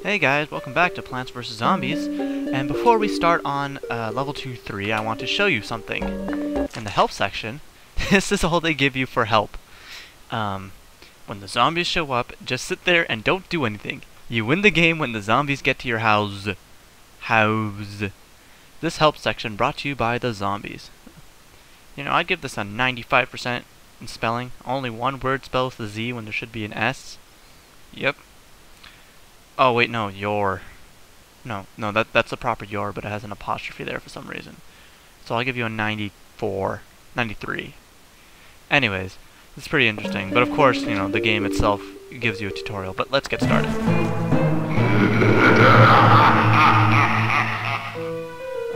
Hey guys, welcome back to Plants vs. Zombies, and before we start on level 2-3, I want to show you something. In the help section, this is all they give you for help. When the zombies show up, just sit there and don't do anything. You win the game when the zombies get to your house. This help section brought to you by the zombies. You know, I'd give this a 95% in spelling. Only one word spells the Z when there should be an S. Yep. Oh wait, no, your. No, that's the proper your, but it has an apostrophe there for some reason. So I'll give you a 94, 93. Anyways, it's pretty interesting. But of course, you know, the game itself gives you a tutorial. But let's get started.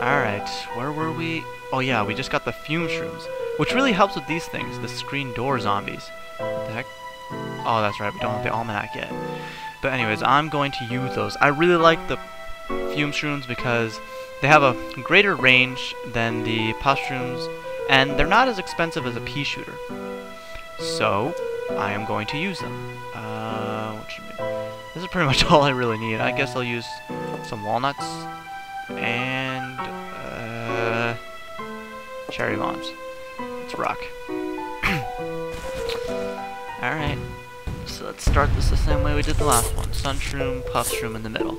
Alright, where were we? Oh yeah, we just got the fume shrooms, which really helps with these things, the screen door zombies. What the heck? Oh, that's right, we don't have the almanac yet. But anyways, I'm going to use those. I really like the fume shrooms because they have a greater range than the pus shrooms, and they're not as expensive as a pea shooter. So, I am going to use them. What should be? This is pretty much all I really need. I guess I'll use some walnuts and cherry bombs. Let's rock. Alright. So let's start this the same way we did the last one. Sun shroom, puff shroom in the middle.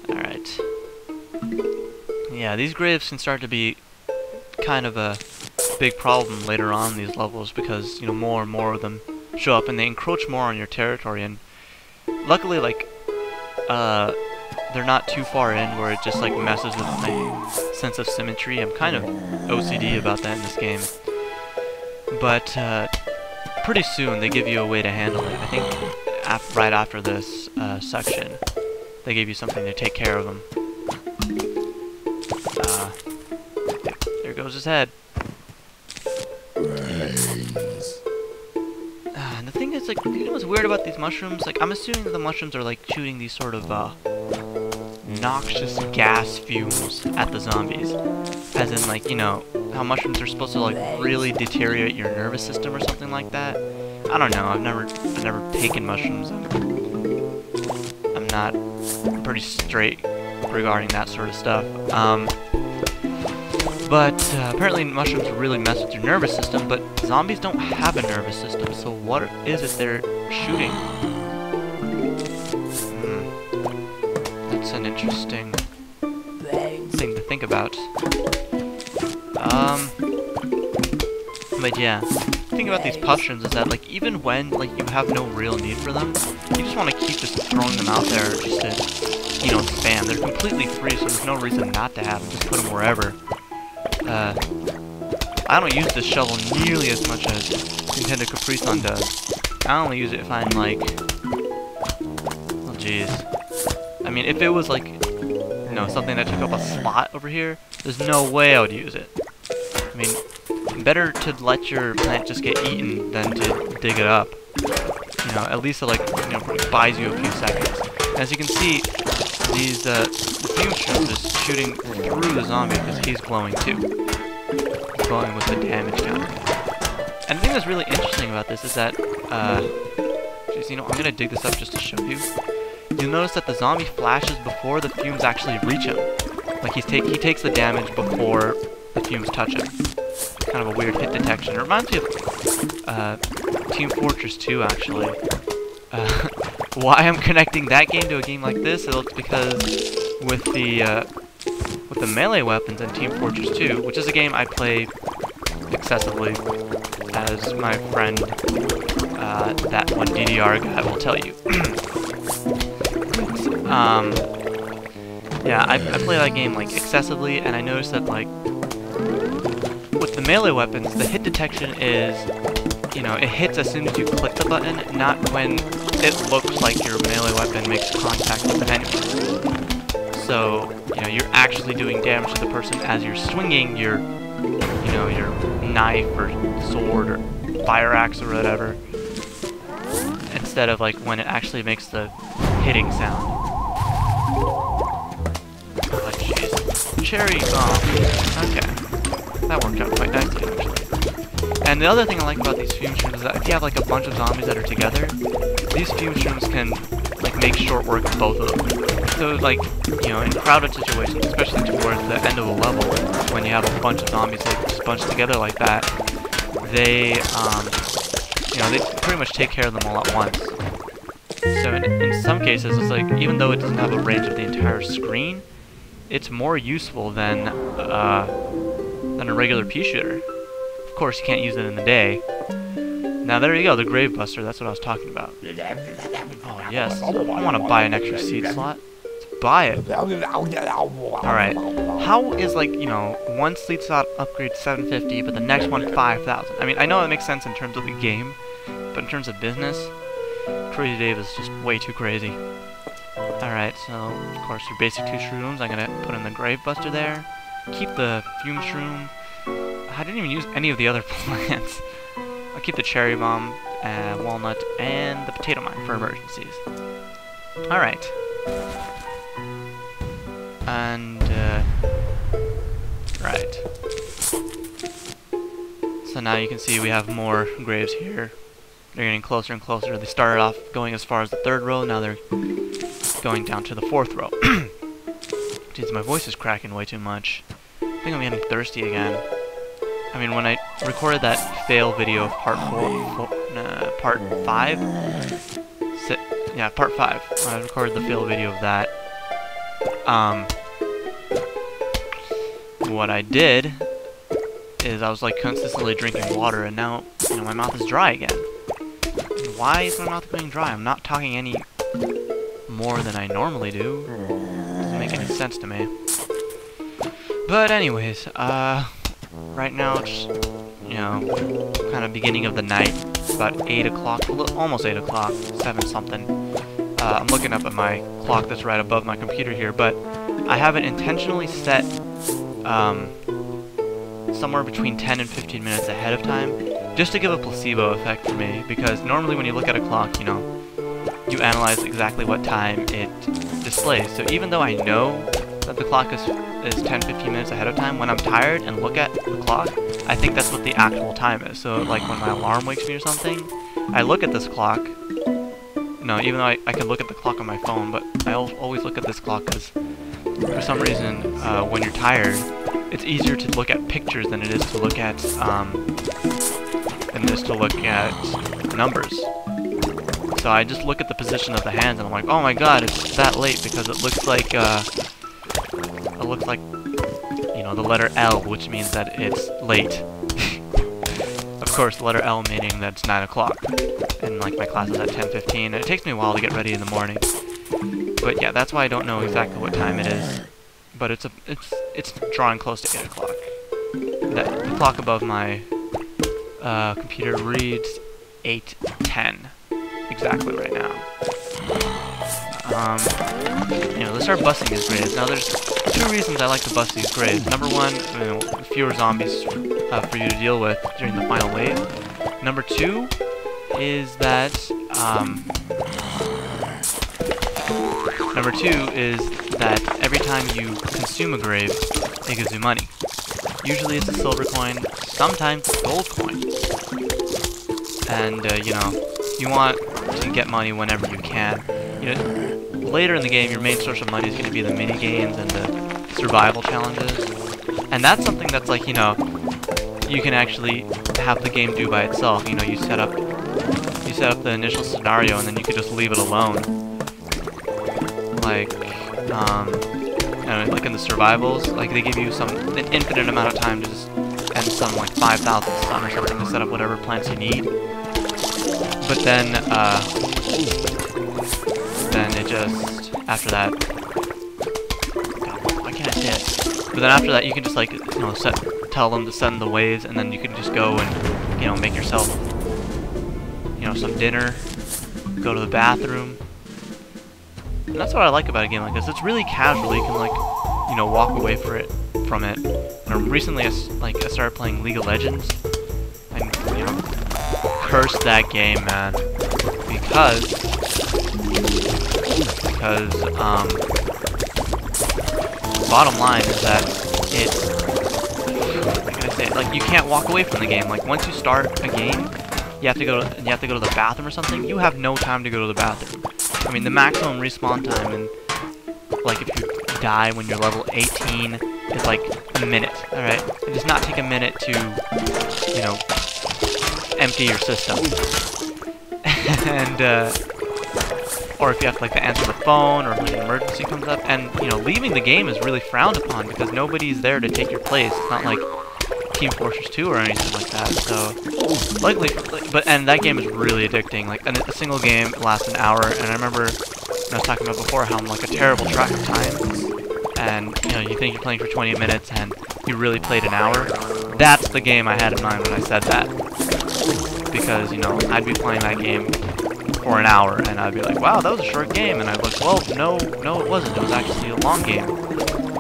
Alright. Yeah, these graves can start to be kind of a big problem later on in these levels because, you know, more and more of them show up and they encroach more on your territory, and luckily, like, they're not too far in where it just, like, messes with my sense of symmetry. I'm kind of OCD about that in this game. But, pretty soon they give you a way to handle it. I think right after this section, they give you something to take care of them. There goes his head. And the thing is, like, you know what's weird about these mushrooms? Like, I'm assuming that the mushrooms are like shooting these sort of noxious gas fumes at the zombies. As in, like, you know, how mushrooms are supposed to, like, really deteriorate your nervous system or something like that. I don't know. I've never taken mushrooms. I'm pretty straight regarding that sort of stuff. But apparently mushrooms really mess with your nervous system, but zombies don't have a nervous system, so what is it they're shooting? That's an interesting thing to think about. But yeah, the thing about these puff shrooms is that, like, even when, like, you have no real need for them, you just want to keep just throwing them out there just to, you know, spam. They're completely free, so there's no reason not to have them. Just put them wherever. I don't use this shovel nearly as much as Nintendo Capri Sun does. I only use it if I'm like, oh jeez. I mean, if it was like, you know, something that took up a spot over here, there's no way I would use it. I mean, better to let your plant just get eaten than to dig it up. You know, at least it, like, you know, buys you a few seconds. As you can see, these the fume shroom is shooting through the zombie because he's glowing too. He's glowing with the damage counter. And the thing that's really interesting about this is that, geez, you know, I'm gonna dig this up just to show you. You'll notice that the zombie flashes before the fumes actually reach him. Like he takes the damage before the fumes touch him. Kind of a weird hit detection. It reminds me of Team Fortress 2, actually. Why I'm connecting that game to a game like this, it's because with the melee weapons in Team Fortress 2, which is a game I play excessively, as my friend, that one DDR guy will tell you. Yeah, I play that game, like, excessively, and I noticed that, like, with the melee weapons, the hit detection is, you know, it hits as soon as you click the button, not when it looks like your melee weapon makes contact with an enemy. So, you know, you're actually doing damage to the person as you're swinging your, you know, your knife or sword or fire axe or whatever, instead of, like, when it actually makes the hitting sound. Oh, jeez. Cherry bomb. Okay. That worked out quite nicely, actually. And the other thing I like about these fume shrooms is that if you have, like, a bunch of zombies that are together, these fume shrooms can like make short work of both of them. So like, you know, in crowded situations, especially towards the end of a level, when you have a bunch of zombies like just bunched together like that, they you know, they pretty much take care of them all at once. So in some cases, it's like, even though it doesn't have a range of the entire screen, it's more useful than a regular pea shooter. Of course, you can't use it in the day. Now there you go, the Grave Buster, that's what I was talking about. Oh yes, I want to buy an extra seed slot. Let's buy it. Alright, how is, like, you know, one seed slot upgrade 750, but the next one 5,000? I mean, I know it makes sense in terms of the game, but in terms of business, Crazy Dave is just way too crazy. Alright, so, of course, your basic 2 shrooms, I'm gonna put in the Grave Buster there. Keep the Fume Shroom. I didn't even use any of the other plants. I'll keep the Cherry Bomb, Walnut, and the Potato Mine for emergencies. Alright. And, right. So now you can see we have more graves here. They're getting closer and closer. They started off going as far as the 3rd row, now they're going down to the 4th row. Jeez, my voice is cracking way too much. I think I'm getting thirsty again. I mean, when I recorded that fail video of part 5, yeah, part 5. When I recorded the fail video of that, what I did is I was like consistently drinking water, and now, you know, my mouth is dry again. And why is my mouth going dry? I'm not talking any more than I normally do. Doesn't make any sense to me. But anyways, right now it's, you know, kind of beginning of the night. It's about 8 o'clock, almost 8 o'clock, 7 something. I'm looking up at my clock that's right above my computer here, but I have it intentionally set somewhere between 10 and 15 minutes ahead of time, just to give a placebo effect for me, because normally when you look at a clock, you know, you analyze exactly what time it displays. So even though I know that the clock is 10-15 minutes ahead of time, when I'm tired and look at the clock, I think that's what the actual time is. So like when my alarm wakes me or something, I look at this clock. No, even though I can look at the clock on my phone, but I always look at this clock because for some reason when you're tired, it's easier to look at pictures than it is to look at numbers. So I just look at the position of the hands and I'm like, oh my god, it's that late, because it looks like you know, the letter L, which means that it's late. Of course, the letter L meaning that it's 9 o'clock, and like my class is at 10:15, and it takes me a while to get ready in the morning. But yeah, that's why I don't know exactly what time it is. But it's drawing close to 8 o'clock. The clock above my computer reads 8:10 exactly right now. You know, let's start busting these graves. Now, there's 2 reasons I like to bust these graves. Number 1, you know, fewer zombies for you to deal with during the final wave. Number 2 is that every time you consume a grave, it gives you money. Usually it's a silver coin, sometimes a gold coin. And you know, you want to get money whenever you can. You know, later in the game, your main source of money is going to be the mini games and the survival challenges, and that's something that's like, you know, you can actually have the game do by itself. You know, you set up the initial scenario, and then you could just leave it alone. Like, you know, like in the survivals, like they give you an infinite amount of time to just and some like 5,000 sun or something to set up whatever plants you need. But then it just, after that, God, why can't I say it? But then after that, you can just, like, you know, tell them to send the waves, and then you can just go and, you know, make yourself, you know, some dinner, go to the bathroom. And that's what I like about a game like this. It's really casual. You can, like, you know, walk away from it. And recently, I started playing League of Legends, and, you know, curse that game, man, because bottom line is that how can I say it? Like, you can't walk away from the game. Like, once you start a game, you have to go to the bathroom or something. You have no time to go to the bathroom. I mean, the maximum respawn time, and like if you die when you're level 18, is like a minute. All right, it does not take a minute to, you know, empty your system. And or if you have to like to answer the phone, or when an emergency comes up, and you know, leaving the game is really frowned upon because nobody's there to take your place. It's not like Team Fortress 2 or anything like that. So, luckily, and that game is really addicting. Like, and a single game lasts an hour. And I remember I was talking about before how I'm like a terrible track of time. And you know, you think you're playing for 20 minutes, and you really played an hour. That's the game I had in mind when I said that. Because you know, I'd be playing that game for an hour, and I'd be like, wow, that was a short game. And I'd be like, well, no, it wasn't. It was actually a long game.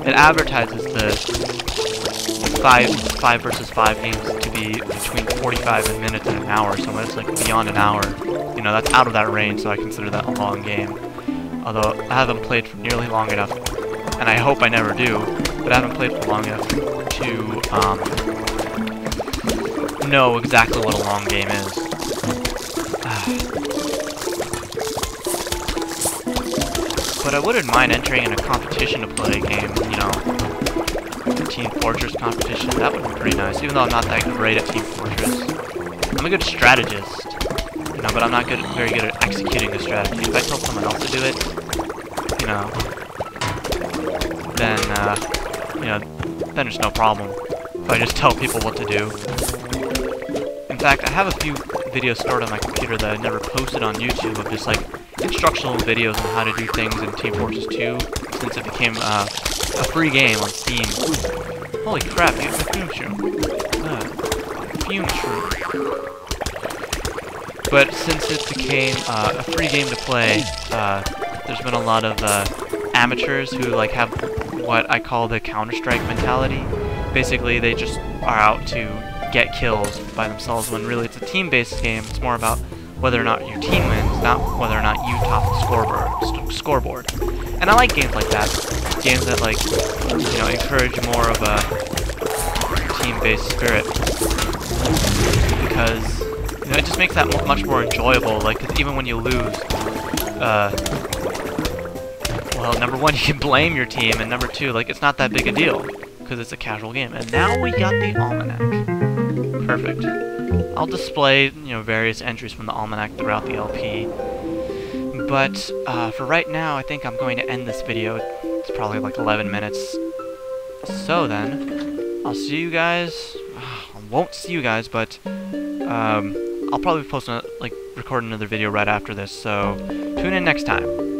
It advertises the 5 versus 5 games to be between 45 minutes and an hour, so when it's like beyond an hour, you know, that's out of that range, so I consider that a long game. Although I haven't played for nearly long enough, and I hope I never do, but I haven't played for long enough to know exactly what a long game is. But I wouldn't mind entering in a competition to play a game, you know, Team Fortress competition. That would be pretty nice, even though I'm not that great at Team Fortress. I'm a good strategist, you know, but I'm not very good at executing the strategy. If I tell someone else to do it, you know, then there's no problem. If I just tell people what to do. In fact, I have a few videos stored on my computer that I never posted on YouTube of just like instructional videos on how to do things in Team Fortress 2, since it became a free game on Steam. Holy crap, you have a fume shroom. Fume shroom. But since it became a free game to play, there's been a lot of amateurs who like have what I call the Counter-Strike mentality. Basically, they just are out to get kills by themselves, when really it's a team-based game. It's more about whether or not your team wins, not whether or not you top the scoreboard. And I like games like that. Games that, like, you know, encourage more of a team-based spirit. Because, you know, it just makes that much more enjoyable. Like, 'cause even when you lose, well, number one, you can blame your team, and number two, like, it's not that big a deal, because it's a casual game. And now we got the almanac. Perfect. I'll display, you know, various entries from the almanac throughout the LP. But for right now, I think I'm going to end this video. It's probably like 11 minutes. So then, I'll see you guys. I won't see you guys, but I'll probably record another video right after this. So tune in next time.